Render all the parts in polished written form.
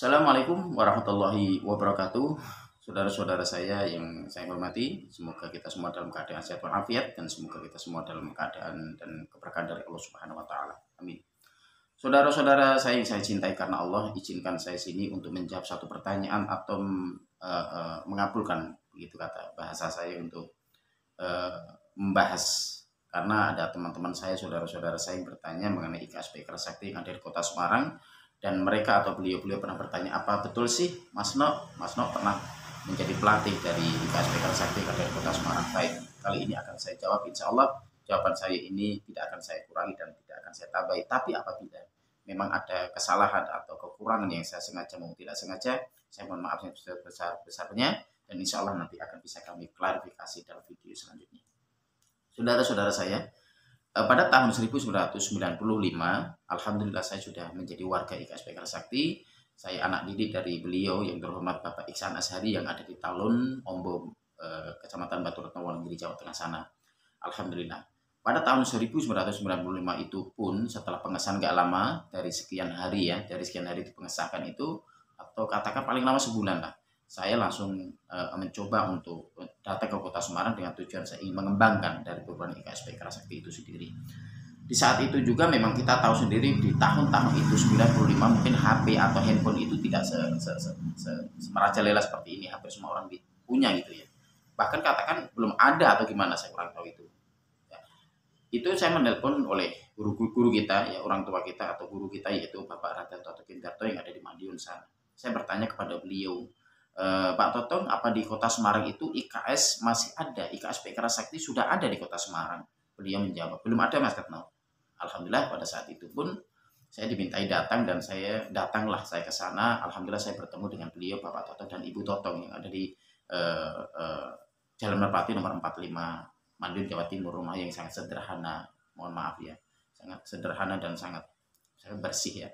Assalamualaikum warahmatullahi wabarakatuh. Saudara-saudara saya yang saya hormati, semoga kita semua dalam keadaan sehat walafiat dan semoga kita semua dalam keadaan dan keberkahan dari Allah Subhanahu wa taala. Amin. Saudara-saudara saya yang saya cintai karena Allah, izinkan saya sini untuk menjawab satu pertanyaan atau mengabulkan begitu kata bahasa saya untuk eh, membahas karena ada teman-teman saya, saudara-saudara saya yang bertanya mengenai IKSP Kerasakti yang ada di Kota Semarang dan mereka atau beliau-beliau pernah bertanya, apa betul sih Mas No pernah menjadi pelatih dari IKSP Sakti dari Kota Semarang? Baik, kali ini akan saya jawab, insya Allah jawaban saya ini tidak akan saya kurangi dan tidak akan saya tambahi. Tapi apabila memang ada kesalahan atau kekurangan yang saya sengaja maupun tidak sengaja, saya mohon maaf yang sebesar-besarnya dan insya Allah nanti akan bisa kami klarifikasi dalam video selanjutnya. Saudara-saudara saya, pada tahun 1995, alhamdulillah saya sudah menjadi warga IKSP Sakti. Saya anak didik dari beliau yang terhormat Bapak Iksan Ashari yang ada di Talun, Ombo, Kecamatan Batu Retno, Wonogiri, Jawa Tengah sana. Alhamdulillah. Pada tahun 1995 itu pun setelah pengesahan gak lama dari sekian hari dipengesahkan itu, atau katakan paling lama sebulan lah, saya langsung mencoba untuk datang ke Kota Semarang dengan tujuan saya ingin mengembangkan dari perguruan IKSP Sakti itu sendiri. Di saat itu juga memang kita tahu sendiri di tahun-tahun itu 95 mungkin HP atau handphone itu tidak merajalela seperti ini, hampir semua orang punya gitu ya. Bahkan katakan belum ada atau gimana, saya kurang tahu itu. Ya. Itu saya menelpon oleh guru kita ya, orang tua kita atau guru kita yaitu Bapak Radha Toto Kindarto yang ada di Madiun sana. Saya bertanya kepada beliau, Pak Totong, apa di Kota Semarang itu IKS masih ada? IKSP Sakti sudah ada di Kota Semarang? Beliau menjawab, belum ada Mas Ketno. Alhamdulillah pada saat itu pun saya dimintai datang dan datanglah saya ke sana. Alhamdulillah saya bertemu dengan beliau Bapak Totong dan Ibu Totong yang ada di Jalan Merpati nomor 45 Madiun, Jawa Timur. Rumah yang sangat sederhana, mohon maaf ya, sangat sederhana dan sangat bersih ya.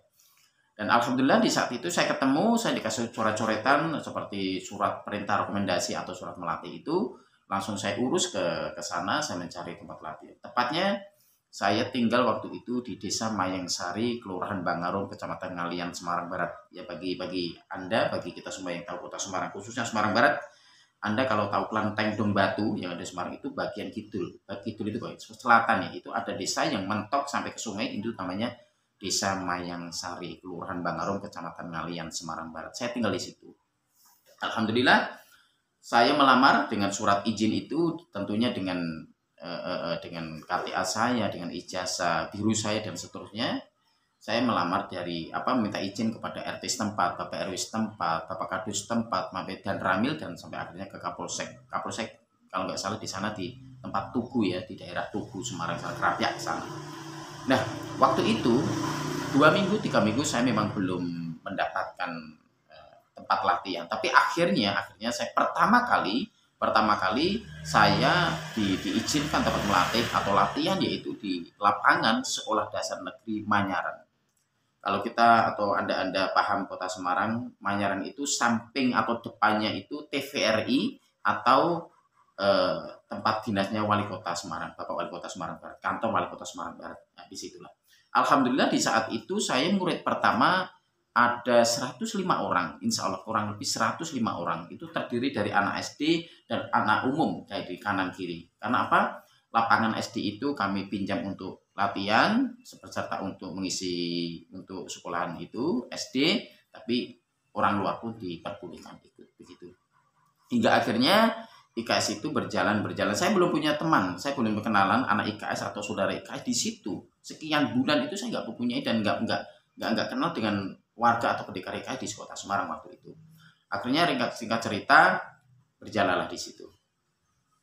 Dan alhamdulillah di saat itu saya ketemu, saya dikasih coret-coretan seperti surat perintah rekomendasi atau surat melatih itu, langsung saya urus ke sana, saya mencari tempat latihan. Tepatnya saya tinggal waktu itu di Desa Mayangsari, Kelurahan Bangarum, Kecamatan Ngalian, Semarang Barat. Ya bagi Anda, bagi kita semua yang tahu Kota Semarang, khususnya Semarang Barat, Anda kalau tahu Kelenteng Dong Batu yang ada di Semarang itu bagian kidul. Kidul itu selatan ya, itu ada desa yang mentok sampai ke sungai, itu namanya Desa Mayangsari, Kelurahan Bangarum, Kecamatan Ngalian, Semarang Barat. Saya tinggal di situ. Alhamdulillah, saya melamar dengan surat izin itu, tentunya dengan KTA saya, dengan ijazah biru saya dan seterusnya. Saya melamar dari minta izin kepada RT setempat, Bapak RW setempat, Bapak Kadus setempat, dan Ramil dan sampai akhirnya ke Kapolsek. Kapolsek kalau nggak salah di sana di tempat Tugu ya, di daerah Tugu Semarang, Kerapyak sana. Nah, waktu itu 2 minggu, 3 minggu saya memang belum mendapatkan tempat latihan. Tapi akhirnya saya pertama kali saya diizinkan tempat melatih atau latihan yaitu di lapangan Sekolah Dasar Negeri Manyaran. Kalau kita atau Anda paham Kota Semarang, Manyaran itu samping atau depannya itu TVRI atau tempat dinasnya Wali Kota Semarang, Bapak Wali Kota Semarang Barat, kantor Wali Kota Semarang Barat. Nah, disitulah. Alhamdulillah di saat itu saya murid pertama ada 105 orang, insya Allah kurang lebih 105 orang. Itu terdiri dari anak SD dan anak umum dari kanan kiri. Karena apa? Lapangan SD itu kami pinjam untuk latihan, beserta untuk mengisi untuk sekolahan itu SD, tapi orang luar pun diperbolehkan ikut begitu. Hingga akhirnya IKS itu berjalan. Saya belum punya teman, saya belum berkenalan anak IKS atau saudara IKS di situ. Sekian bulan itu saya nggak mempunyai dan nggak kenal dengan warga atau pendekar IKS di Kota Semarang waktu itu. Akhirnya singkat cerita berjalanlah di situ.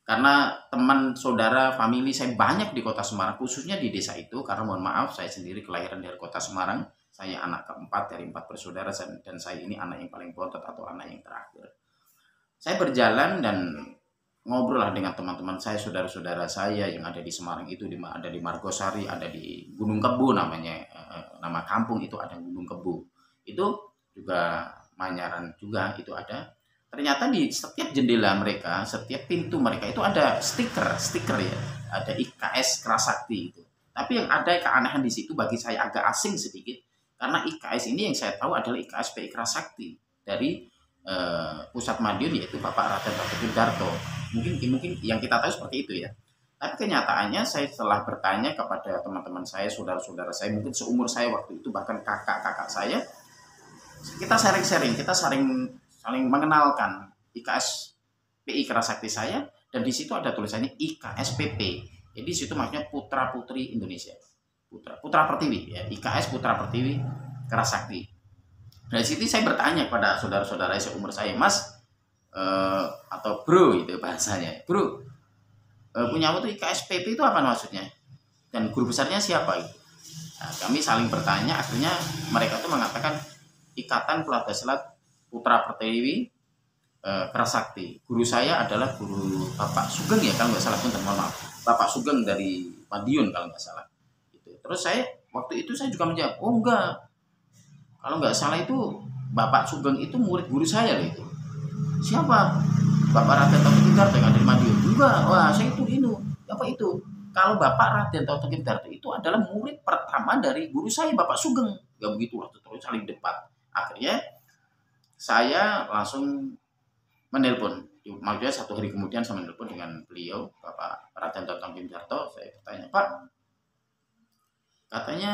Karena teman, saudara, famili saya banyak di Kota Semarang, khususnya di desa itu. Karena mohon maaf, saya sendiri kelahiran dari Kota Semarang. Saya anak keempat dari 4 bersaudara dan saya ini anak yang paling bontot atau anak yang terakhir. Saya berjalan dan ngobrol lah dengan teman-teman saya, saudara-saudara saya yang ada di Semarang itu, ada di Margosari, ada di Gunung Kebu namanya, nama kampung itu ada Gunung Kebu. Itu juga Manyaran juga itu ada. Ternyata di setiap jendela mereka, setiap pintu mereka itu ada stiker ya, ada IKS Kerasakti itu. Tapi yang ada keanehan di situ bagi saya agak asing sedikit. Karena IKS ini yang saya tahu adalah IKS PI Kerasakti dari Pusat Madiun, yaitu Bapak Raden Taufik Darto. Mungkin yang kita tahu seperti itu ya. Tapi kenyataannya saya setelah bertanya kepada teman-teman saya, saudara-saudara saya, mungkin seumur saya waktu itu, bahkan kakak-kakak saya, kita sharing-sharing, kita saling mengenalkan IKS PI Kerasakti saya, dan di situ ada tulisannya IKSPP. Jadi di situ maksudnya Putra Putri Indonesia. Putra Pertiwi ya, IKS Putra Pertiwi Kerasakti. Dari situ saya bertanya kepada saudara-saudara seumur saya, Mas atau Bro itu bahasanya, Bro, punya tuh IKSPP itu apa maksudnya? Dan guru besarnya siapa itu? Nah, kami saling bertanya, akhirnya mereka itu mengatakan Ikatan Keluarga Silat Putra Pertiwi Kerasakti. Guru saya adalah guru Bapak Sugeng ya, kalau nggak salah, pun mohon maaf, Bapak Sugeng dari Madiun kalau nggak salah. Gitu. Terus saya waktu itu saya juga menjawab, oh enggak, kalau nggak salah itu Bapak Sugeng itu murid guru saya loh itu. Siapa? Bapak Raden Taufik Darto yang dari Madiun. Enggak, wah saya itu apa itu? Kalau Bapak Raden Taufik Darto itu adalah murid pertama dari guru saya Bapak Sugeng. Ya begitu lah, terus saling debat. Akhirnya saya langsung menelpon. Maksudnya 1 hari kemudian saya menelpon dengan beliau, Bapak Raden Taufik Darto. Saya bertanya, Pak, katanya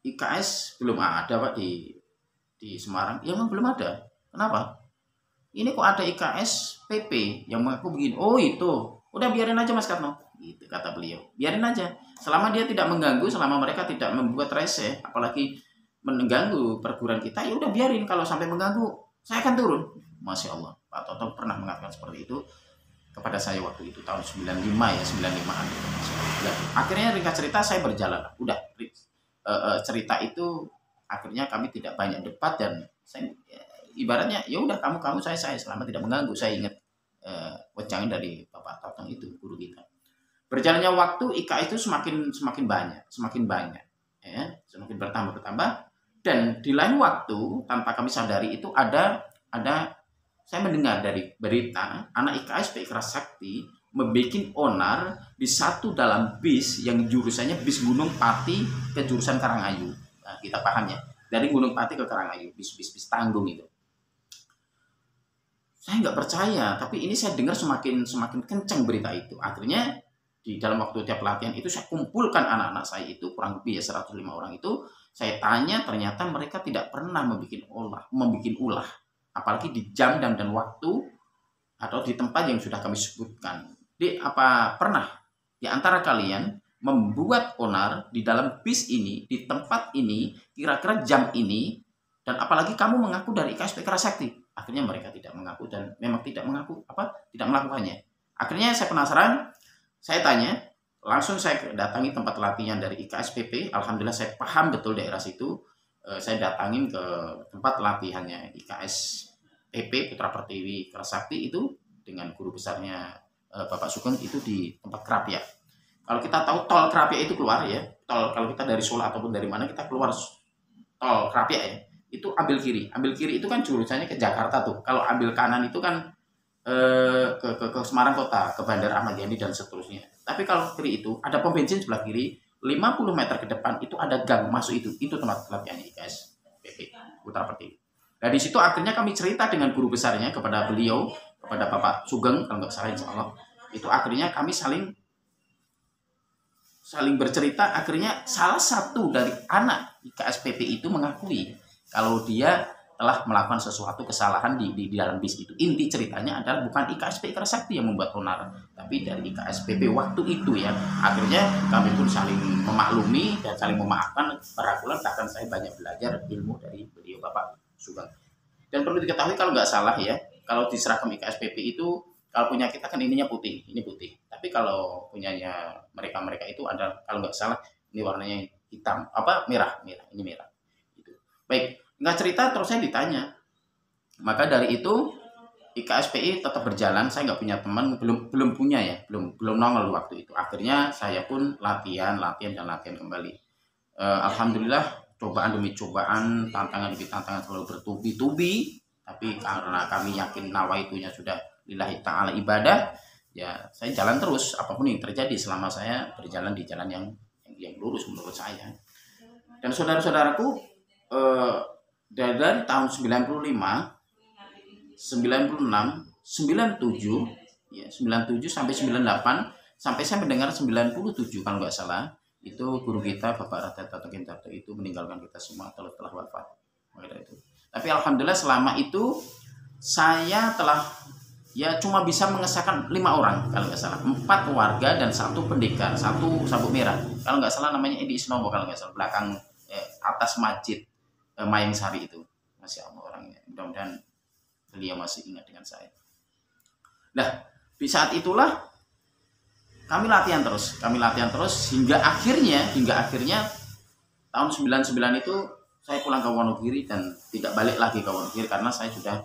IKS belum ada Pak di Semarang. Ya memang belum ada. Kenapa? Ini kok ada IKS PP yang mengaku begini. Oh itu, udah biarin aja Mas Karno, gitu kata beliau. Biarin aja, selama dia tidak mengganggu, selama mereka tidak membuat rese, apalagi mengganggu perguruan kita, ya udah biarin. Kalau sampai mengganggu, saya akan turun. Masya Allah, Pak Toto pernah mengatakan seperti itu kepada saya waktu itu tahun 95 ya, 95an gitu. Akhirnya ringkas cerita saya berjalan. Udah cerita itu akhirnya kami tidak banyak debat, dan saya ibaratnya ya udah kamu saya selama tidak mengganggu. Saya ingat wejangan dari Bapak Totong itu, guru kita. Berjalannya waktu IKS itu semakin banyak ya, semakin bertambah, dan di lain waktu tanpa kami sadari itu ada saya mendengar dari berita anak IKS PI Kerasakti membuat onar di satu dalam bis yang jurusannya bis Gunung Pati ke jurusan Karangayu. Nah, kita paham ya, dari Gunung Pati ke Karangayu, bis tanggung itu. Saya nggak percaya, tapi ini saya dengar semakin kencang berita itu. Akhirnya di dalam waktu tiap latihan itu saya kumpulkan anak-anak saya itu, kurang lebih ya 105 orang itu. Saya tanya, ternyata mereka tidak pernah membuat ulah, apalagi di jam dan waktu atau di tempat yang sudah kami sebutkan. Apa pernah di antara kalian membuat onar di dalam bis ini, di tempat ini, kira-kira jam ini, dan apalagi kamu mengaku dari IKS PI Kerasakti? Akhirnya mereka tidak mengaku, dan memang tidak melakukannya. Akhirnya saya penasaran, saya tanya, langsung saya datangi tempat latihan dari IKSPP. Alhamdulillah saya paham betul daerah situ. Saya datangin ke tempat latihannya IKSPP Putra Pertiwi Kerasakti itu dengan guru besarnya Bapak Sugeng itu di tempat Krapia. Kalau kita tahu tol Krapia itu keluar ya, kalau kita dari Solo ataupun dari mana kita keluar tol Krapia ya, itu ambil kiri itu kan jurusannya ke Jakarta tuh. Kalau ambil kanan itu kan ke Semarang kota, ke Bandara Ahmad Yani dan seterusnya. Tapi kalau kiri itu ada pom bensin sebelah kiri, 50 meter ke depan itu ada gang masuk, itu tempat latihannya IKS PP Putra Pertiwi. Nah di situ akhirnya kami cerita dengan guru besarnya kepada beliau, kepada Bapak Sugeng kalau nggak salah insya Allah. Itu akhirnya kami saling bercerita. Akhirnya salah satu dari anak IKSPP itu mengakui kalau dia telah melakukan sesuatu kesalahan di dalam bis itu. Inti ceritanya adalah bukan IKSPP Kerasakti yang membuat onar, tapi dari IKSPP waktu itu ya. Akhirnya kami pun saling memaklumi dan saling memaafkan. Berakulan bahkan saya banyak belajar ilmu dari beliau Bapak Sugeng. Dan perlu diketahui kalau nggak salah ya, kalau di seragam IKSPP itu, kalau punya kita kan ininya putih, ini putih. Tapi kalau punyanya mereka itu ada, kalau nggak salah ini warnanya hitam, merah, ini merah. Gitu. Baik, nggak cerita terus saya ditanya. Maka dari itu IKSPI tetap berjalan. Saya nggak punya teman, belum punya ya, belum nongol waktu itu. Akhirnya saya pun latihan kembali. Alhamdulillah cobaan demi cobaan, tantangan demi tantangan selalu bertubi-tubi. Tapi karena kami yakin nawaitunya sudah lillahi ta'ala ibadah, ya saya jalan terus apapun yang terjadi selama saya berjalan di jalan yang lurus menurut saya. Dan saudara-saudaraku, dari tahun 95, 96, 97, ya 97 sampai 98, sampai saya mendengar 97 kalau nggak salah, itu guru kita Bapak Radha Kintarto itu meninggalkan kita semua telah wafat. Itu. Tapi alhamdulillah selama itu saya telah ya cuma bisa mengesahkan 5 orang kalau nggak salah, 4 warga dan 1 pendekar, 1 sabuk merah kalau nggak salah, namanya Edi Isnowo kalau nggak salah, belakang atas masjid Mayang Sari itu. Masya Allah orangnya, mudah-mudahan beliau masih ingat dengan saya. Nah di saat itulah kami latihan terus hingga akhirnya tahun 99 itu saya pulang ke Wonogiri dan tidak balik lagi ke Wonogiri karena saya sudah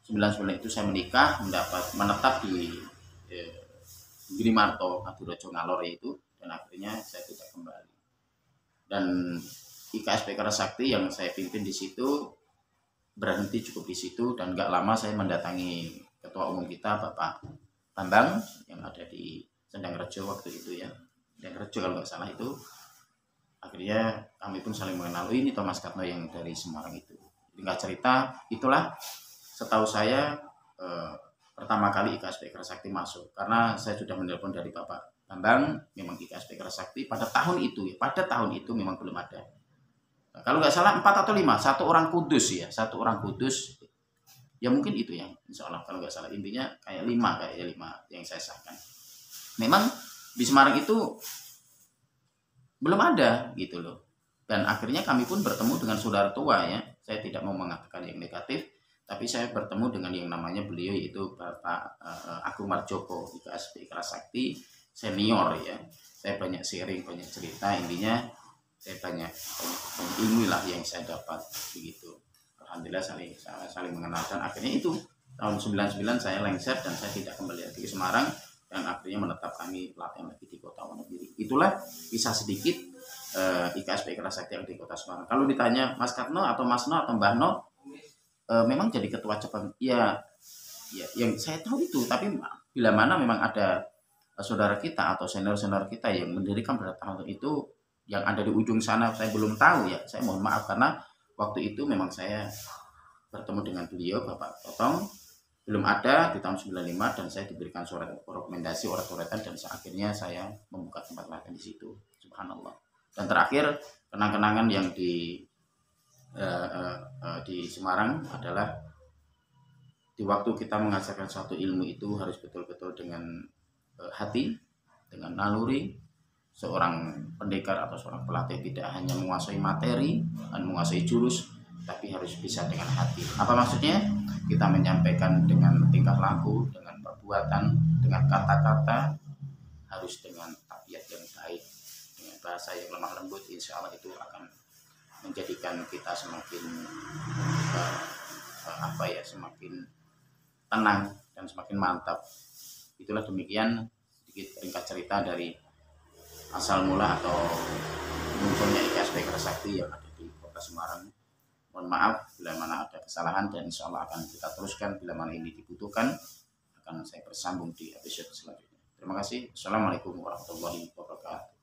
99 itu saya menikah, menetap di Girimarto, Adirojo Ngalore itu, dan akhirnya saya tidak kembali. Dan IKSP Kerasakti yang saya pimpin di situ berhenti cukup di situ, dan gak lama saya mendatangi ketua umum kita Bapak Bambang yang ada di Sendangrejo waktu itu ya, Sendangrejo kalau nggak salah itu. Akhirnya kami pun saling mengenal, ini Thomas Katno yang dari Semarang itu. Tinggal cerita, itulah setahu saya pertama kali IKSP Kerasakti masuk, karena saya sudah menelpon dari Bapak Bambang, memang IKSP Kerasakti pada tahun itu memang belum ada. Nah, kalau nggak salah 4 atau 5, 1 orang kudus ya, 1 orang kudus ya, mungkin itu ya, insya Allah kalau nggak salah, intinya kayak 5 yang saya sahkan. Memang di Semarang itu belum ada gitu loh. Dan akhirnya kami pun bertemu dengan saudara tua ya. Saya tidak mau mengatakan yang negatif, tapi saya bertemu dengan yang namanya beliau yaitu Bapak Agung Marjoko, IKSP Kerasakti senior ya. Saya banyak sharing, banyak cerita, intinya saya banyak ilmu lah yang saya dapat begitu. Alhamdulillah saling mengenalkan. Akhirnya itu tahun 99 saya lengser dan saya tidak kembali lagi ke Semarang, dan akhirnya menetap kami latihan lagi di Kota Wonogiri. Itulah kisah sedikit IKSP Kerasakti yang di Kota Semarang. Kalau ditanya Mas Katno atau Mas No atau Mbah No, memang jadi ketua cabang ya, yang saya tahu itu. Tapi bila mana memang ada saudara kita atau senior kita yang mendirikan pada tahun itu yang ada di ujung sana, saya belum tahu ya, saya mohon maaf, karena waktu itu memang saya bertemu dengan beliau Bapak Totong belum ada di tahun 95, dan saya diberikan surat rekomendasi orat-oratan, dan akhirnya saya membuka tempat latihan di situ. Subhanallah. Dan terakhir kenang-kenangan yang di Semarang adalah di waktu kita mengajarkan suatu ilmu itu harus betul-betul dengan hati, dengan naluri. Seorang pendekar atau seorang pelatih tidak hanya menguasai materi dan menguasai jurus, tapi harus bisa dengan hati. Apa maksudnya? Kita menyampaikan dengan tingkah laku, dengan perbuatan, dengan kata-kata, harus dengan tabiat yang baik, dengan bahasa yang lemah lembut. Insya Allah itu akan menjadikan kita semakin semakin tenang dan semakin mantap. Itulah demikian sedikit ringkas cerita dari asal mula atau munculnya IKSP Kerasakti yang ada di Kota Semarang. Mohon maaf bila mana ada kesalahan, dan insya Allah akan kita teruskan bila mana ini dibutuhkan, akan saya bersambung di episode selanjutnya. Terima kasih. Assalamualaikum warahmatullahi wabarakatuh.